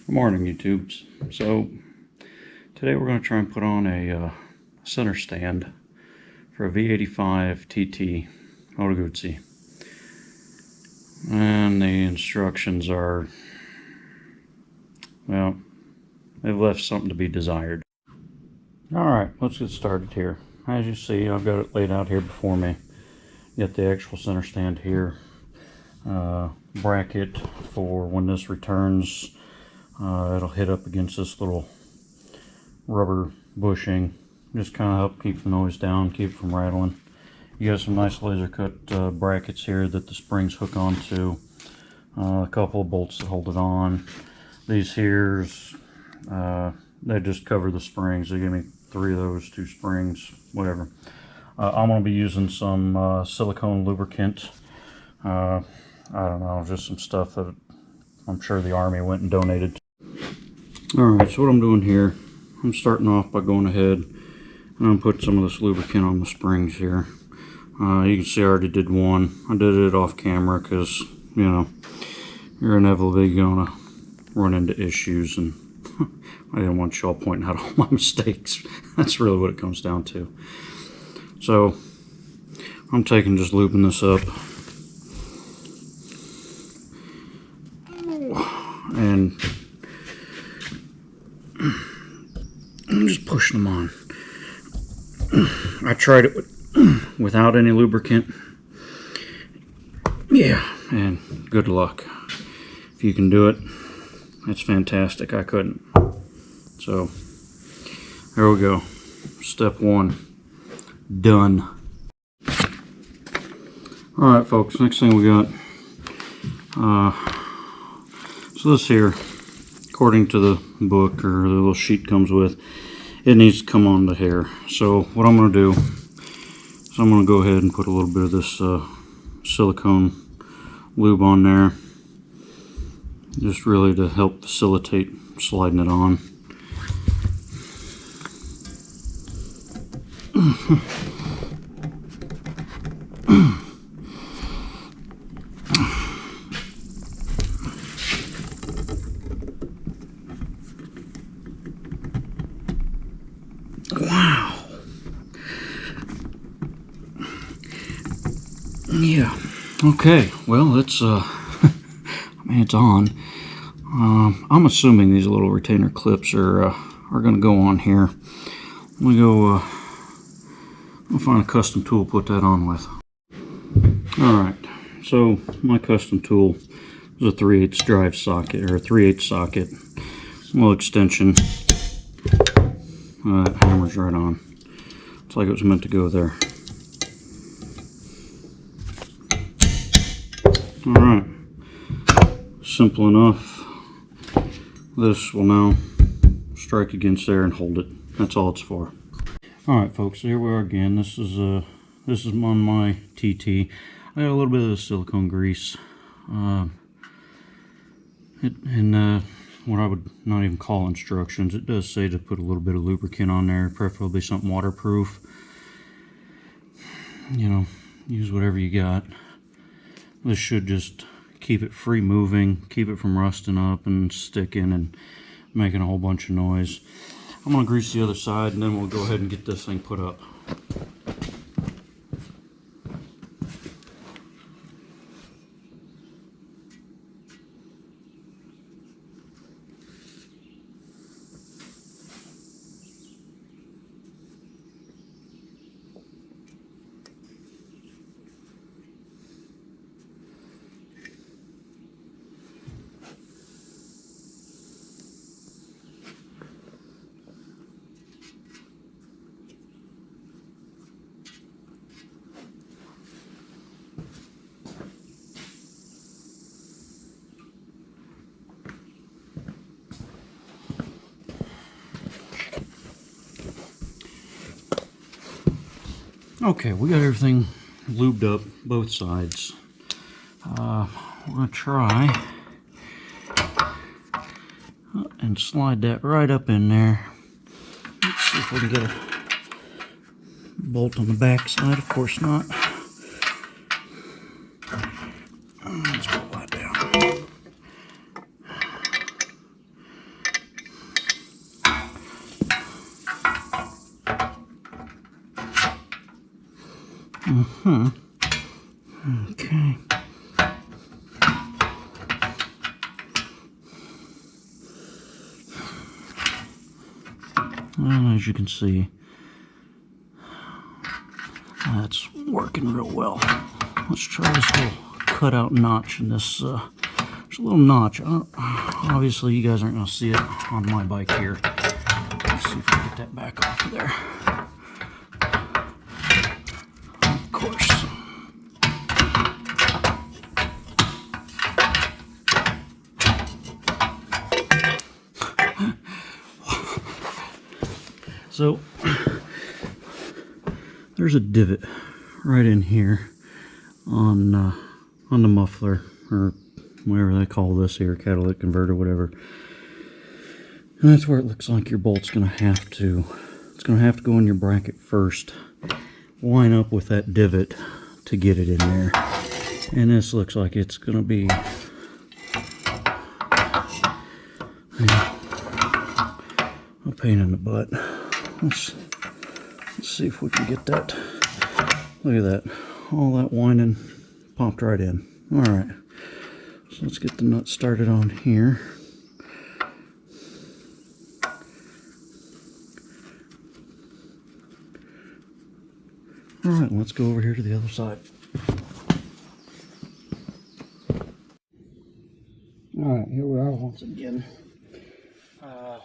Good morning, YouTubes. So today we're going to try and put on a center stand for a V85tt Moto Guzzi, and the instructions are, well, they've left something to be desired. Alright, let's get started here. As you see, I've got it laid out here before me. Got the actual center stand here, bracket for when this returns. It'll hit up against this little rubber bushing, just kind of help keep the noise down, keep it from rattling. You got some nice laser cut brackets here that the springs hook onto, a couple of bolts that hold it on. These here's they just cover the springs. They give me 3 of those, 2 springs, whatever. I'm going to be using some silicone lubricant. I don't know, just some stuff that I'm sure the Army went and donated. Alright, so what I'm doing here, I'm starting off by going ahead and I'm putting some of this lubricant on the springs here. You can see I already did one. I did it off camera because, you know, you're inevitably going to run into issues, and I didn't want y'all pointing out all my mistakes. That's really what it comes down to. So, I'm taking, just lubing this up. And I'm just pushing them on. I tried it without any lubricant. Yeah, and good luck. If you can do it, it's fantastic. I couldn't. So, there we go. Step 1. Done. Alright folks, next thing we got. So this here, according to the book or the little sheet comes with, it needs to come on the hair. So what I'm going to do is I'm going to go ahead and put a little bit of this silicone lube on there, just really to help facilitate sliding it on. Wow. Yeah. Okay. Well, it's I mean, it's on. I'm assuming these little retainer clips are going to go on here. Let me go. I'll find a custom tool to put that on with. All right. So my custom tool is a 3/8 drive socket, or a 3/8 socket. Little extension. That hammers right on. It's like it was meant to go there. Alright. Simple enough. This will now strike against there and hold it. That's all it's for. Alright folks, here we are again. This is on my TT. I got a little bit of the silicone grease. What I would not even call instructions, it does say to put a little bit of lubricant on there, preferably something waterproof. You know, use whatever you got. This should just keep it free moving, keep it from rusting up and sticking and making a whole bunch of noise. I'm going to grease the other side and then we'll go ahead and get this thing put up. Okay, we got everything lubed up, both sides. We're going to try and slide that right up in there. Let's see if we can get a bolt on the back side. Of course not. Let's pull that down. Okay. And as you can see, that's working real well. Let's try this little cutout notch in this. There's a little notch. Obviously, you guys aren't going to see it on my bike here. Let's see if we can get that back off of there. Of course. So there's a divot right in here on the muffler, or whatever they call this here, catalytic converter, whatever. And that's where it looks like your bolt's going to have to. It's going to have to go in your bracket first, line up with that divot to get it in there. And this looks like it's going to be a pain in the butt. Let's see if we can get that. Look at that. All that winding popped right in. Alright. So let's get the nut started on here. Alright, let's go over here to the other side. Alright, here we are once again.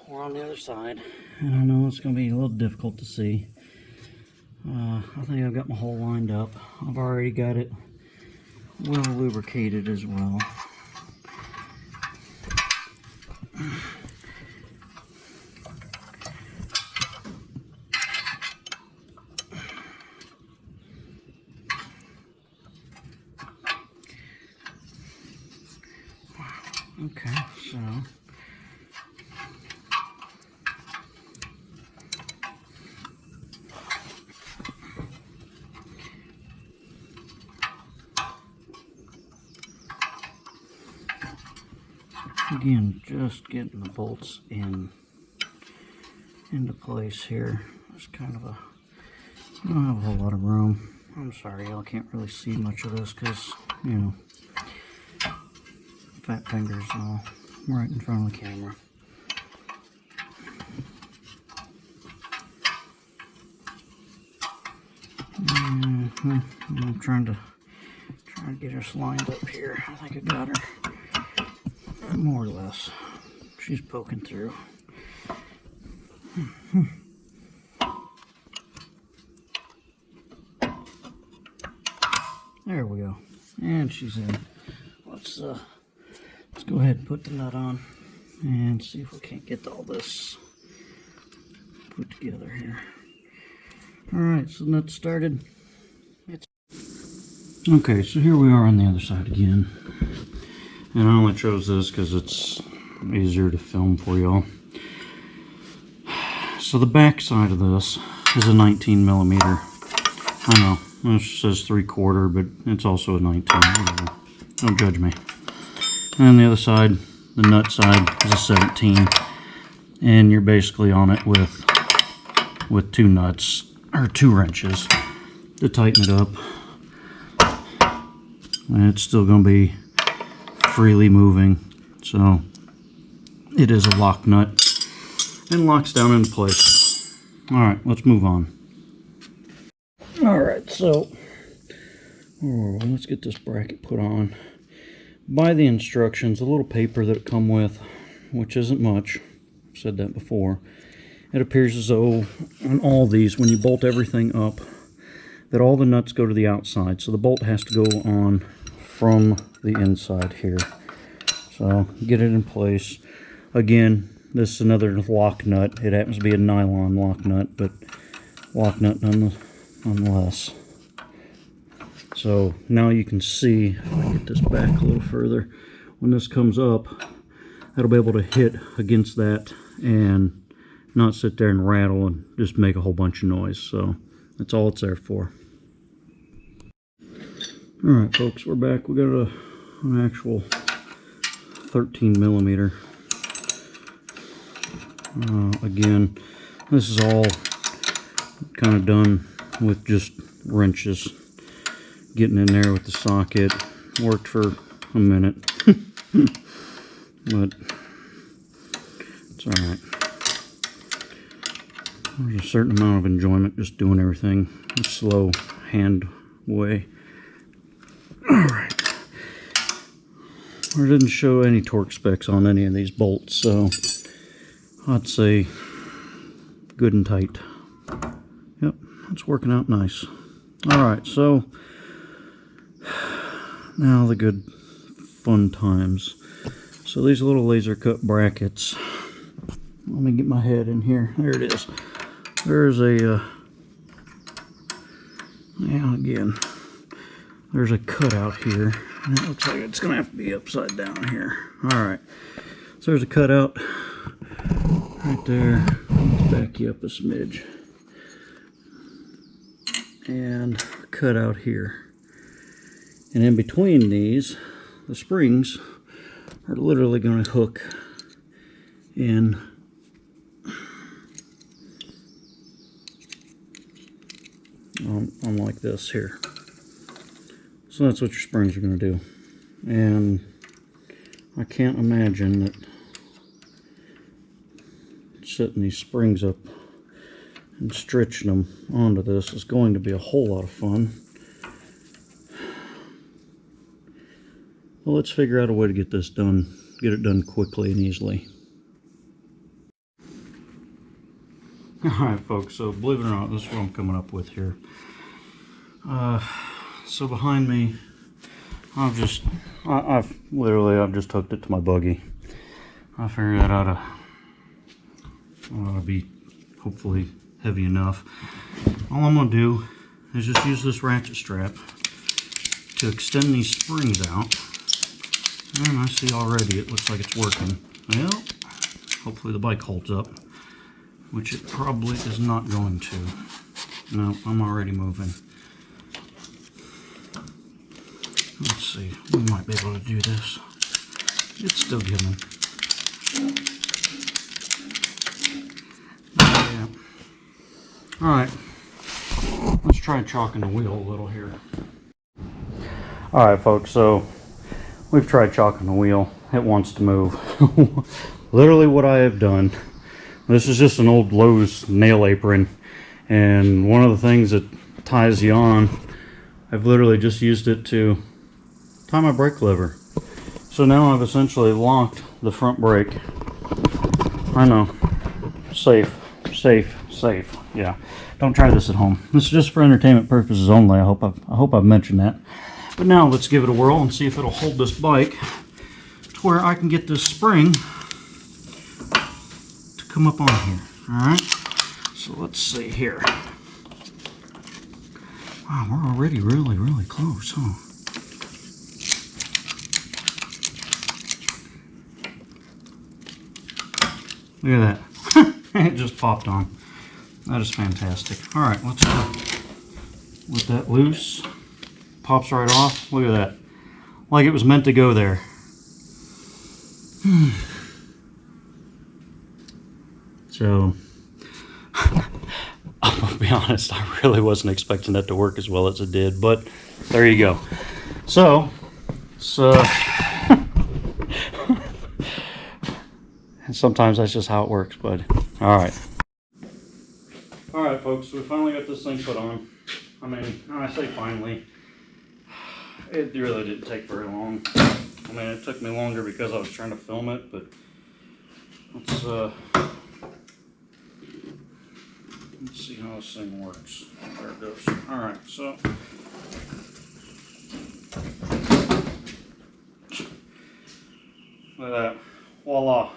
We're on the other side, and I know it's going to be a little difficult to see. I think I've got my hole lined up. I've already got it well lubricated as well. Okay, so again, just getting the bolts into place here. There's kind of I don't have a whole lot of room. I'm sorry, y'all can't really see much of this because, you know, fat fingers and all right in front of the camera. I'm trying to get her lined up here. I think I got her more or less. She's poking through. There we go, and she's in. Let's go ahead and put the nut on and see if we can't get all this put together here. Alright, so the nut started. Okay, so here we are on the other side again. And I only chose this because it's easier to film for y'all. So the back side of this is a 19 millimeter. I know, this says 3/4, but it's also a 19. Whatever. Don't judge me. And the other side, the nut side, is a 17. And you're basically on it with 2 nuts, or 2 wrenches to tighten it up. And it's still going to be freely moving. So it is a lock nut and locks down into place. Alright, let's move on. Alright, so let's get this bracket put on. By the instructions, a little paper that it come with, which isn't much, I've said that before. It appears as though on all these, when you bolt everything up, that all the nuts go to the outside, so the bolt has to go on from the inside here. So get it in place. Again, this is another lock nut. It happens to be a nylon lock nut, but lock nut nonetheless. So now you can see, if I get this back a little further, when this comes up, it'll be able to hit against that and not sit there and rattle and just make a whole bunch of noise. So that's all it's there for. Alright folks, we're back. We got an actual 13 millimeter. Again, this is all kind of done with just wrenches. getting in there with the socket. Worked for a minute. But it's alright. There's a certain amount of enjoyment just doing everything a slow hand way. Alright. I didn't show any torque specs on any of these bolts, so I'd say good and tight. Yep, it's working out nice. Alright, so now the good fun times. So these little laser cut brackets, let me get my head in here. There it is. There's a yeah, again, there's a cutout here, and it looks like it's gonna have to be upside down here. Alright, so there's a cutout right there. Let's back you up a smidge. And a cutout here. And in between these, the springs are literally going to hook in on like this here. So that's what your springs are going to do. And I can't imagine that setting these springs up and stretching them onto this is going to be a whole lot of fun. Well, let's figure out a way to get this done, get it done quickly and easily. Alright folks, so believe it or not, this is what I'm coming up with here. So behind me, I've just hooked it to my buggy. I figured that ought to be hopefully heavy enough. All I'm going to do is just use this ratchet strap to extend these springs out. And I see already it looks like it's working. Well, hopefully the bike holds up, which it probably is not going to. No, I'm already moving. Let's see, we might be able to do this. It's still giving. Yeah. Alright, let's try chalking the wheel a little here. Alright folks, so we've tried chalking the wheel. It wants to move. Literally what I have done. This is just an old Lowe's nail apron. And one of the things that ties you on, I've literally just used it to tie my brake lever. So now I've essentially locked the front brake. I know. Safe. Safe. Safe. Yeah. Don't try this at home. This is just for entertainment purposes only. I hope I've mentioned that. But now let's give it a whirl and see if it'll hold this bike to where I can get this spring to come up on here. Alright, so let's see here. Wow, we're already really close, huh? Look at that. It just popped on. That is fantastic. Alright, let's let that loose. Pops right off. Look at that. Like it was meant to go there. So, I'm gonna be honest, I really wasn't expecting that to work as well as it did, but there you go. So, and sometimes that's just how it works, bud. Alright. Alright folks, we finally got this thing put on. I mean, I say finally. It really didn't take very long. I mean, it took me longer because I was trying to film it, but let's see how this thing works. There it goes. Alright, so look at that. Voila.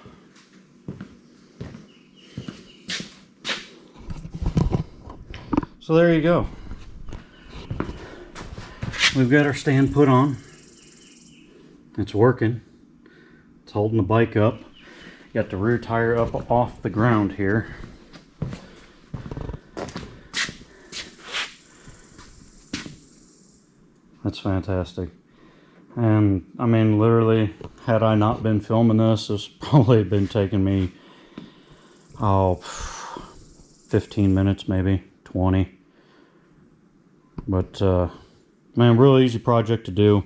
So there you go. We've got our stand put on. It's working. It's holding the bike up. Got the rear tire up off the ground here. That's fantastic. And I mean, literally, had I not been filming this, this probably been taking me 15 minutes, maybe 20. But Man, really easy project to do.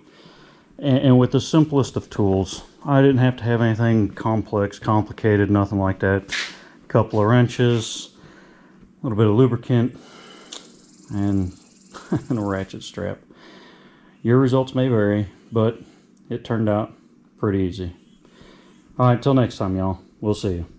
And with the simplest of tools. I didn't have to have anything complex, complicated, nothing like that. A couple of wrenches, a little bit of lubricant, and a ratchet strap. Your results may vary, but it turned out pretty easy. Alright, till next time, y'all. We'll see you.